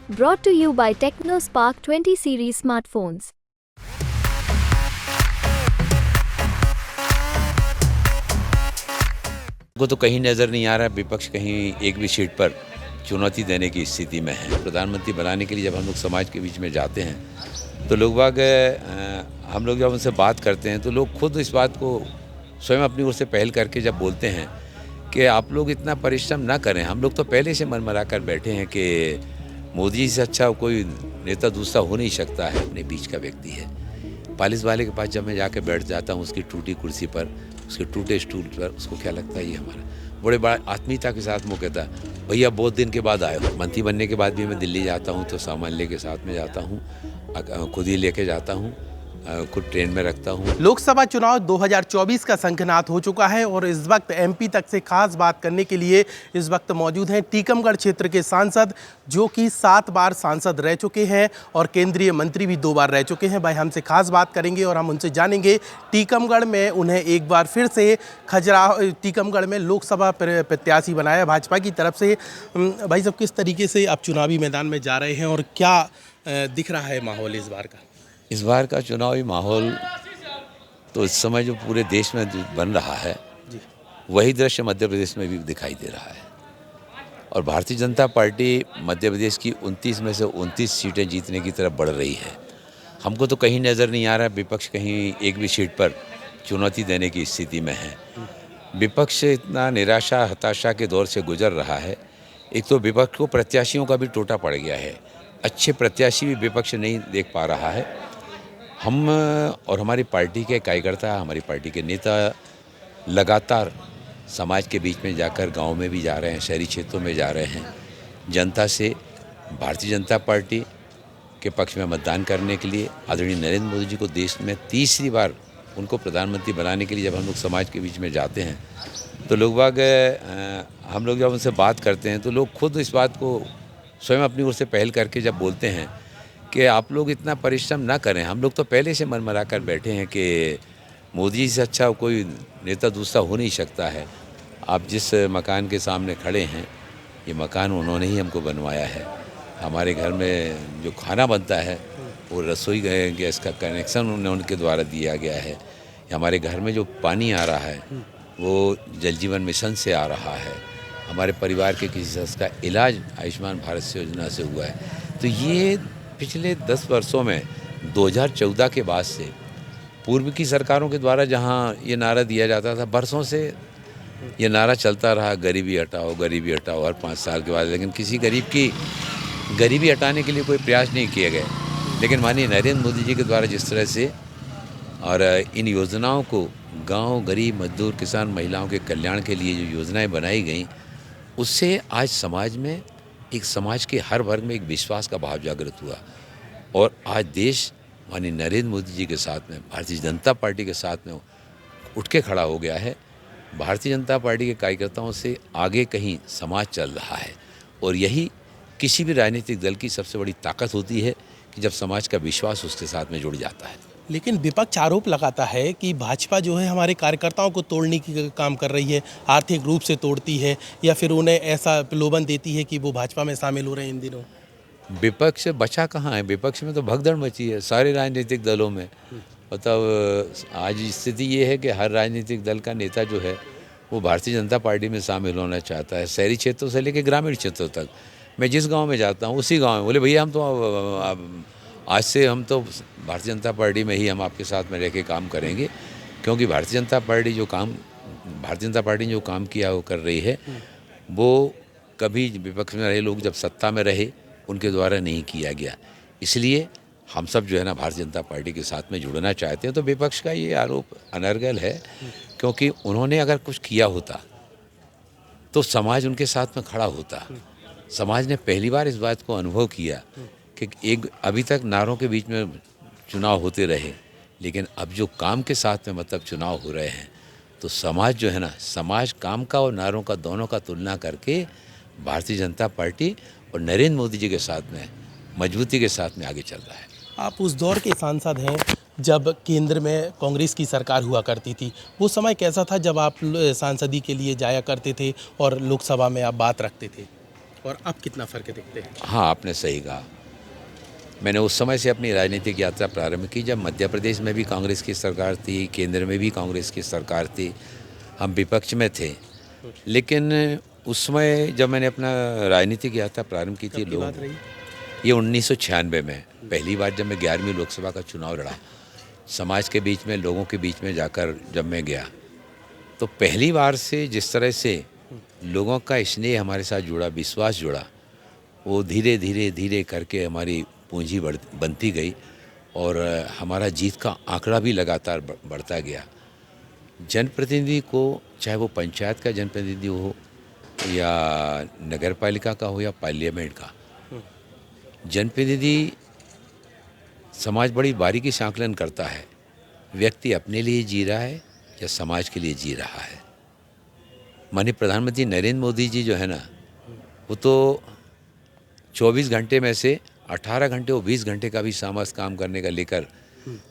Brought to you by TechnoSpark 20 series smartphones. को तो कहीं नज़र नहीं आ रहा है विपक्ष कहीं एक भी सीट पर चुनौती देने की स्थिति में है। प्रधानमंत्री बनाने के लिए जब हम लोग समाज के बीच में जाते हैं तो लोग बाग हम लोग जब उनसे बात करते हैं तो लोग खुद इस बात को स्वयं अपनी ओर से पहल करके जब बोलते हैं कि आप लोग इतना परिश्रम ना करें। हम लोग तो पहले से मन मरा कर बैठे हैं कि मोदी जी से अच्छा कोई नेता दूसरा हो नहीं सकता है, अपने बीच का व्यक्ति है। पुलिस वाले के पास जब मैं जाकर बैठ जाता हूँ उसकी टूटी कुर्सी पर, उसके टूटे स्टूल पर, उसको क्या लगता है ये हमारा बड़े बड़ा आत्मीयता के साथ वो कहता है भैया बहुत दिन के बाद आए हो। मंत्री बनने के बाद भी मैं दिल्ली जाता हूँ तो सामान लेके साथ में जाता हूँ, खुद ही लेके जाता हूँ, खुद ट्रेन में रखता हूँ। लोकसभा चुनाव 2024 का शंखनाद हो चुका है और इस वक्त एमपी तक से खास बात करने के लिए इस वक्त मौजूद हैं टीकमगढ़ क्षेत्र के सांसद जो कि 7 बार सांसद रह चुके हैं और केंद्रीय मंत्री भी 2 बार रह चुके हैं। भाई हमसे खास बात करेंगे और हम उनसे जानेंगे टीकमगढ़ में उन्हें एक बार फिर से टीकमगढ़ में लोकसभा प्रत्याशी बनाया भाजपा की तरफ से। भाई साहब किस तरीके से आप चुनावी मैदान में जा रहे हैं और क्या दिख रहा है माहौल इस बार का? इस बार का चुनावी माहौल तो इस समय जो पूरे देश में बन रहा है वही दृश्य मध्य प्रदेश में भी दिखाई दे रहा है और भारतीय जनता पार्टी मध्य प्रदेश की 29 में से 29 सीटें जीतने की तरफ बढ़ रही है। हमको तो कहीं नज़र नहीं आ रहा है विपक्ष कहीं एक भी सीट पर चुनौती देने की स्थिति में है। विपक्ष इतना निराशा हताशा के दौर से गुजर रहा है। एक तो विपक्ष को प्रत्याशियों का भी टोटा पड़ गया है, अच्छे प्रत्याशी भी विपक्ष नहीं देख पा रहा है। हम और हमारी पार्टी के कार्यकर्ता, हमारी पार्टी के नेता लगातार समाज के बीच में जाकर गांव में भी जा रहे हैं, शहरी क्षेत्रों में जा रहे हैं, जनता से भारतीय जनता पार्टी के पक्ष में मतदान करने के लिए। आदरणीय नरेंद्र मोदी जी को देश में तीसरी बार उनको प्रधानमंत्री बनाने के लिए जब हम लोग समाज के बीच में जाते हैं तो लोग बाग हम लोग जब उनसे बात करते हैं तो लोग खुद इस बात को स्वयं अपनी ओर से पहल करके जब बोलते हैं कि आप लोग इतना परिश्रम ना करें। हम लोग तो पहले से मन मरा कर बैठे हैं कि मोदी जी से अच्छा कोई नेता दूसरा हो नहीं सकता है। आप जिस मकान के सामने खड़े हैं ये मकान उन्होंने ही हमको बनवाया है। हमारे घर में जो खाना बनता है वो रसोई गैस का कनेक्शन उनके द्वारा दिया गया है। हमारे घर में जो पानी आ रहा है वो जल जीवन मिशन से आ रहा है। हमारे परिवार के किसी सदस्य का इलाज आयुष्मान भारत योजना से हुआ है। तो ये पिछले 10 वर्षों में 2014 के बाद से पूर्व की सरकारों के द्वारा जहाँ ये नारा दिया जाता था, बरसों से ये नारा चलता रहा गरीबी हटाओ हर 5 साल के बाद, लेकिन किसी गरीब की गरीबी हटाने के लिए कोई प्रयास नहीं किए गए। लेकिन माननीय नरेंद्र मोदी जी के द्वारा जिस तरह से और इन योजनाओं को गांव, गरीब, मजदूर, किसान, महिलाओं के कल्याण के लिए जो योजनाएं बनाई गई उससे आज समाज में समाज के हर वर्ग में एक विश्वास का भाव जागृत हुआ और आज देश माननीय नरेंद्र मोदी जी के साथ में भारतीय जनता पार्टी के साथ में उठ के खड़ा हो गया है। भारतीय जनता पार्टी के कार्यकर्ताओं से आगे कहीं समाज चल रहा है और यही किसी भी राजनीतिक दल की सबसे बड़ी ताकत होती है कि जब समाज का विश्वास उसके साथ में जुड़ जाता है। लेकिन विपक्ष आरोप लगाता है कि भाजपा जो है हमारे कार्यकर्ताओं को तोड़ने की काम कर रही है, आर्थिक रूप से तोड़ती है या फिर उन्हें ऐसा प्रलोभन देती है कि वो भाजपा में शामिल हो रहे हैं इन दिनों। विपक्ष बचा कहाँ है? विपक्ष में तो भगदड़ मची है सारे राजनीतिक दलों में। मतलब आज स्थिति ये है कि हर राजनीतिक दल का नेता जो है वो भारतीय जनता पार्टी में शामिल होना चाहता है। शहरी क्षेत्रों से लेकर ग्रामीण क्षेत्रों तक मैं जिस गाँव में जाता हूँ उसी गाँव में बोले भैया हम तो आज से हम तो भारतीय जनता पार्टी में ही हम आपके साथ में रह के काम करेंगे, क्योंकि भारतीय जनता पार्टी जो काम किया वो कर रही है वो कभी विपक्ष में रहे लोग जब सत्ता में रहे उनके द्वारा नहीं किया गया। इसलिए हम सब जो है ना भारतीय जनता पार्टी के साथ में जुड़ना चाहते हैं। तो विपक्ष का ये आरोप अनर्गल है, क्योंकि उन्होंने अगर कुछ किया होता तो समाज उनके साथ में खड़ा होता। समाज ने पहली बार इस बात को अनुभव किया कि एक अभी तक नारों के बीच में चुनाव होते रहे, लेकिन अब जो काम के साथ में मतलब चुनाव हो रहे हैं तो समाज जो है ना, समाज काम का और नारों का दोनों का तुलना करके भारतीय जनता पार्टी और नरेंद्र मोदी जी के साथ में मजबूती के साथ में आगे चल रहा है। आप उस दौर के सांसद हैं जब केंद्र में कांग्रेस की सरकार हुआ करती थी। वो समय कैसा था जब आप सांसदी के लिए जाया करते थे और लोकसभा में आप बात रखते थे? और अब कितना फ़र्क दिखते हैं? हाँ, आपने सही कहा। मैंने उस समय से अपनी राजनीतिक यात्रा प्रारंभ की जब मध्य प्रदेश में भी कांग्रेस की सरकार थी, केंद्र में भी कांग्रेस की सरकार थी, हम विपक्ष में थे। लेकिन उस समय जब मैंने अपना राजनीतिक यात्रा प्रारंभ की थी, कब की बात लोग रही? ये 1996 में पहली बार जब मैं 11वीं लोकसभा का चुनाव लड़ा, समाज के बीच में, लोगों के बीच में जाकर जब मैं गया, तो पहली बार से जिस तरह से लोगों का स्नेह हमारे साथ जुड़ा, विश्वास जुड़ा, वो धीरे धीरे धीरे करके हमारी पूंजी बनती गई और हमारा जीत का आंकड़ा भी लगातार बढ़ता गया। जनप्रतिनिधि को, चाहे वो पंचायत का जनप्रतिनिधि हो या नगर पालिका का हो या पार्लियामेंट का, जनप्रतिनिधि समाज बड़ी बारीकी से आकलन करता है, व्यक्ति अपने लिए जी रहा है या समाज के लिए जी रहा है। माननीय प्रधानमंत्री नरेंद्र मोदी जी जो है ना, वो तो 24 घंटे में से 18 घंटे और 20 घंटे का भी सामर्थ्य काम करने का लेकर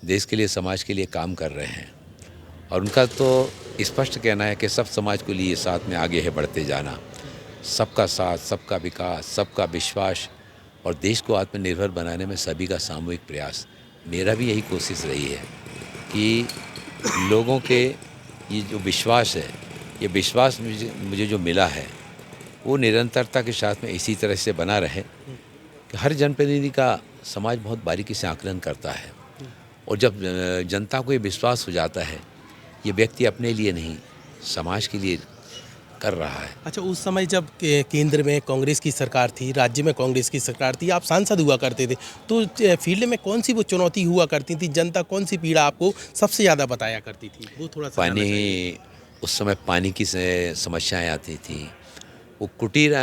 देश के लिए, समाज के लिए काम कर रहे हैं। और उनका तो स्पष्ट कहना है कि सब समाज के लिए साथ में आगे है बढ़ते जाना, सबका साथ, सबका विकास, सबका विश्वास और देश को आत्मनिर्भर बनाने में सभी का सामूहिक प्रयास। मेरा भी यही कोशिश रही है कि लोगों के ये जो विश्वास है, ये विश्वास मुझे जो मिला है, वो निरंतरता के साथ में इसी तरह से बना रहे कि हर जनप्रतिनिधि का समाज बहुत बारीकी से आकलन करता है। और जब जनता को ये विश्वास हो जाता है, ये व्यक्ति अपने लिए नहीं, समाज के लिए कर रहा है। अच्छा, उस समय जब केंद्र में कांग्रेस की सरकार थी, राज्य में कांग्रेस की सरकार थी, आप सांसद हुआ करते थे, तो फील्ड में कौन सी वो चुनौती हुआ करती थी? जनता कौन सी पीड़ा आपको सबसे ज़्यादा बताया करती थी? वो थोड़ा सा जानना चाहिए। पानी, उस समय पानी की समस्याएं आती थी। वो कुटीर,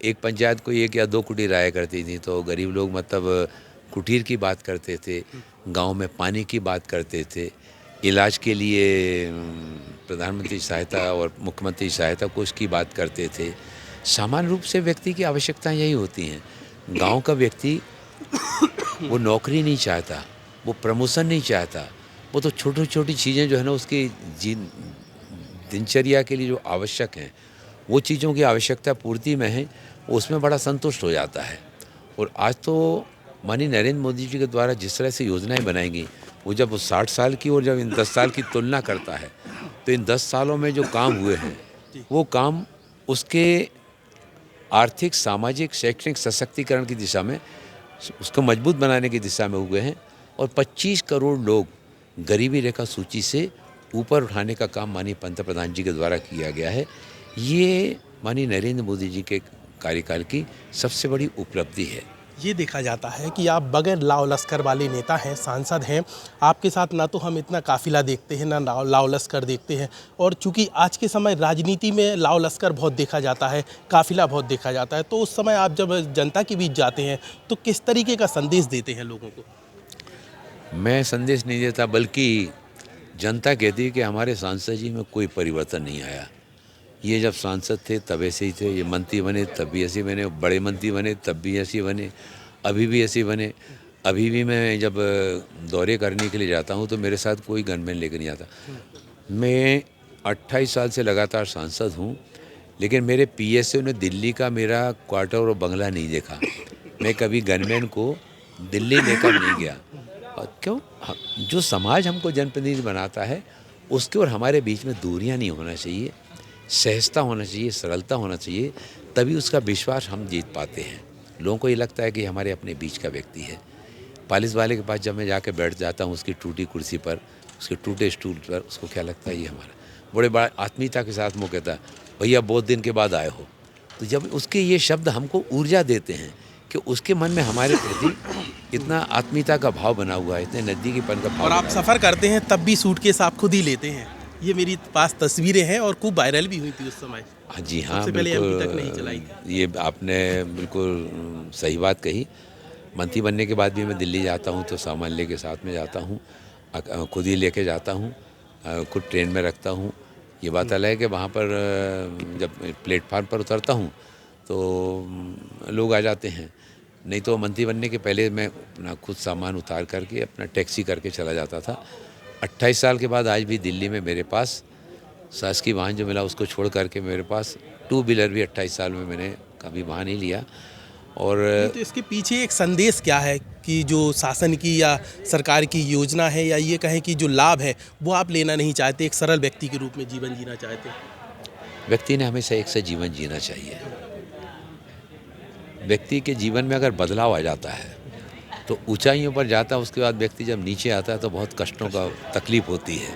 एक पंचायत को 1 या 2 कुटीर आया करती थी, तो गरीब लोग मतलब कुटीर की बात करते थे, गांव में पानी की बात करते थे, इलाज के लिए प्रधानमंत्री सहायता और मुख्यमंत्री सहायता कोष की बात करते थे। सामान्य रूप से व्यक्ति की आवश्यकताएं यही होती हैं। गांव का व्यक्ति वो नौकरी नहीं चाहता, वो प्रमोशन नहीं चाहता, वो तो छोटी छोटी चीज़ें जो है ना, उसकी दिनचर्या के लिए जो आवश्यक हैं, वो चीज़ों की आवश्यकता पूर्ति में है, उसमें बड़ा संतुष्ट हो जाता है। और आज तो माननीय नरेंद्र मोदी जी के द्वारा जिस तरह से योजनाएं बनाई गई, वो जब वो 60 साल की और जब इन 10 साल की तुलना करता है, तो इन 10 सालों में जो काम हुए हैं, वो काम उसके आर्थिक, सामाजिक, शैक्षणिक सशक्तिकरण की दिशा में, उसको मजबूत बनाने की दिशा में हुए हैं। और 25 करोड़ लोग गरीबी रेखा सूची से ऊपर उठाने का काम माननीय पंतप्रधान जी के द्वारा किया गया है। ये माननीय नरेंद्र मोदी जी के कार्यकाल की सबसे बड़ी उपलब्धि है। ये देखा जाता है कि आप बगैर लाव लश्कर वाले नेता हैं, सांसद हैं। आपके साथ ना तो हम इतना काफिला देखते हैं, ना लाव लश्कर देखते हैं। और चूंकि आज के समय राजनीति में लाव लश्कर बहुत देखा जाता है, काफिला बहुत देखा जाता है, तो उस समय आप जब जनता के बीच जाते हैं तो किस तरीके का संदेश देते हैं लोगों को? मैं संदेश नहीं देता, बल्कि जनता कहती है कि हमारे सांसद जी में कोई परिवर्तन नहीं आया। ये जब सांसद थे तब ऐसे ही थे, ये मंत्री बने तब भी ऐसे बने, बड़े मंत्री बने तब भी ऐसे बने, अभी भी ऐसे बने। अभी भी मैं जब दौरे करने के लिए जाता हूँ तो मेरे साथ कोई गनमैन लेकर नहीं आता। मैं 28 साल से लगातार सांसद हूँ, लेकिन मेरे पीएसओ ने दिल्ली का मेरा क्वार्टर और बंगला नहीं देखा। मैं कभी गनमैन को दिल्ली लेकर नहीं गया। और क्यों? जो समाज हमको जनप्रतिनिधि बनाता है, उसके और हमारे बीच में दूरियां नहीं होना चाहिए, सहजता होना चाहिए, सरलता होना चाहिए, तभी उसका विश्वास हम जीत पाते हैं। लोगों को ये लगता है कि हमारे अपने बीच का व्यक्ति है। पुलिस वाले के पास जब मैं जाके बैठ जाता हूँ, उसकी टूटी कुर्सी पर, उसके टूटे स्टूल पर, उसको क्या लगता है ये हमारा, बड़े बड़ा आत्मीयता के साथ वो कहता है, भैया बहुत दिन के बाद आए हो। तो जब उसके ये शब्द हमको ऊर्जा देते हैं कि उसके मन में हमारे प्रति इतना आत्मीयता का भाव बना हुआ है, इतने नज़दीकीपन का भाव। और आप सफ़र करते हैं तब भी सूटकेस आप खुद ही लेते हैं। ये मेरी पास तस्वीरें हैं और खूब वायरल भी हुई थी उस समय। हाँ जी, हाँ, सबसे पहले एमपी तक नहीं चलाई बिल्कुल, ये आपने बिल्कुल सही बात कही। मंत्री बनने के बाद भी मैं दिल्ली जाता हूँ तो सामान लेके साथ में जाता हूँ, खुद ही लेके जाता हूँ, खुद ट्रेन में रखता हूँ। ये बात अलग है कि वहाँ पर जब प्लेटफार्म पर उतरता हूँ तो लोग आ जाते हैं, नहीं तो मंत्री बनने के पहले मैं अपना खुद सामान उतार करके अपना टैक्सी करके चला जाता था। 28 साल के बाद आज भी दिल्ली में मेरे पास शासकीय वाहन जो मिला उसको छोड़ करके मेरे पास 2 व्हीलर भी 28 साल में मैंने कभी वहाँ नहीं लिया। और तो इसके पीछे एक संदेश क्या है कि जो शासन की या सरकार की योजना है, या ये कहें कि जो लाभ है वो आप लेना नहीं चाहते, एक सरल व्यक्ति के रूप में जीवन जीना चाहते? व्यक्ति ने हमेशा एक सा जीवन जीना चाहिए। व्यक्ति के जीवन में अगर बदलाव आ जाता है तो ऊंचाइयों पर जाता है, उसके बाद व्यक्ति जब नीचे आता है तो बहुत कष्टों का तकलीफ होती है।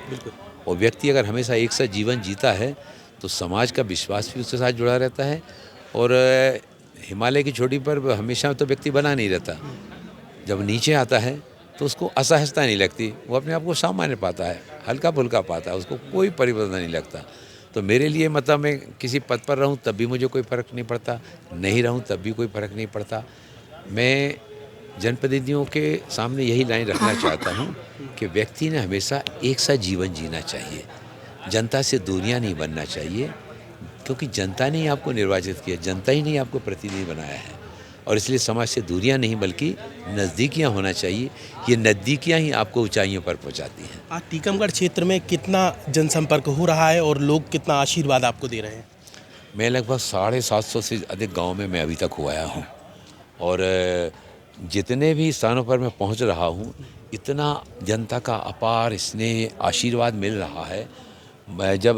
और व्यक्ति अगर हमेशा एक सा जीवन जीता है तो समाज का विश्वास भी उसके साथ जुड़ा रहता है। और हिमालय की चोटी पर हमेशा तो व्यक्ति बना नहीं रहता, जब नीचे आता है तो उसको असहजता नहीं लगती, वो अपने आप को सामान्य पाता है, हल्का फुल्का पाता है, उसको कोई परिवर्तन नहीं लगता। तो मेरे लिए मतलब मैं किसी पद पर रहूं तब भी मुझे कोई फ़र्क नहीं पड़ता, नहीं रहूं तब भी कोई फ़र्क नहीं पड़ता। मैं जनप्रतिनिधियों के सामने यही लाइन रखना चाहता हूं कि व्यक्ति ने हमेशा एक सा जीवन जीना चाहिए, जनता से दूरियां नहीं बनना चाहिए, क्योंकि जनता ने ही आपको निर्वाचित किया, जनता ही नहीं आपको प्रतिनिधि बनाया है। और इसलिए समाज से दूरियां नहीं बल्कि नज़दीकियां होना चाहिए। ये नज़दीकियां ही आपको ऊंचाइयों पर पहुंचाती हैं। आज टीकमगढ़ क्षेत्र में कितना जनसंपर्क हो रहा है और लोग कितना आशीर्वाद आपको दे रहे हैं? मैं लगभग 750 से अधिक गांव में मैं अभी तक हो आया हूं, और जितने भी स्थानों पर मैं पहुंच रहा हूं, इतना जनता का अपार स्नेह आशीर्वाद मिल रहा है। मैं जब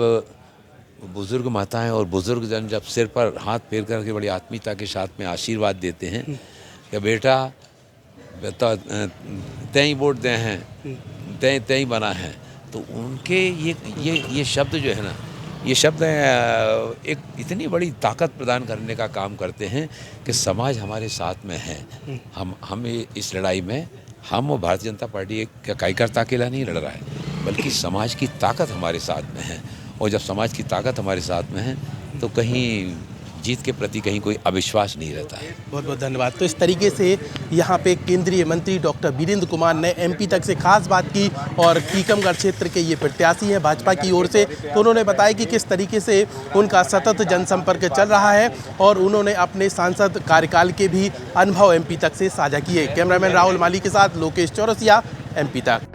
बुज़ुर्ग माताएं और बुज़ुर्ग जन जब सिर पर हाथ फेर करके बड़ी आत्मीयता के साथ में आशीर्वाद देते हैं कि बेटा तय वोट दे हैं, तय बना है, तो उनके ये शब्द जो है ना, ये शब्द एक इतनी बड़ी ताकत प्रदान करने का काम करते हैं कि समाज हमारे साथ में है। हम इस लड़ाई में, हम और भारतीय जनता पार्टी एक कार्यकर्ता अकेला नहीं लड़ रहा है, बल्कि समाज की ताकत हमारे साथ में है। और जब समाज की ताकत हमारे साथ में है तो कहीं जीत के प्रति कहीं कोई अविश्वास नहीं रहता है। बहुत बहुत धन्यवाद। तो इस तरीके से यहाँ पे केंद्रीय मंत्री डॉक्टर वीरेंद्र कुमार ने एमपी तक से खास बात की, और टीकमगढ़ क्षेत्र के ये प्रत्याशी हैं भाजपा की ओर से, तो उन्होंने बताया कि किस तरीके से उनका सतत जनसंपर्क चल रहा है, और उन्होंने अपने सांसद कार्यकाल के भी अनुभव एमपी तक से साझा किए। कैमरामैन राहुल माली के साथ लोकेश चौरसिया, एमपी तक।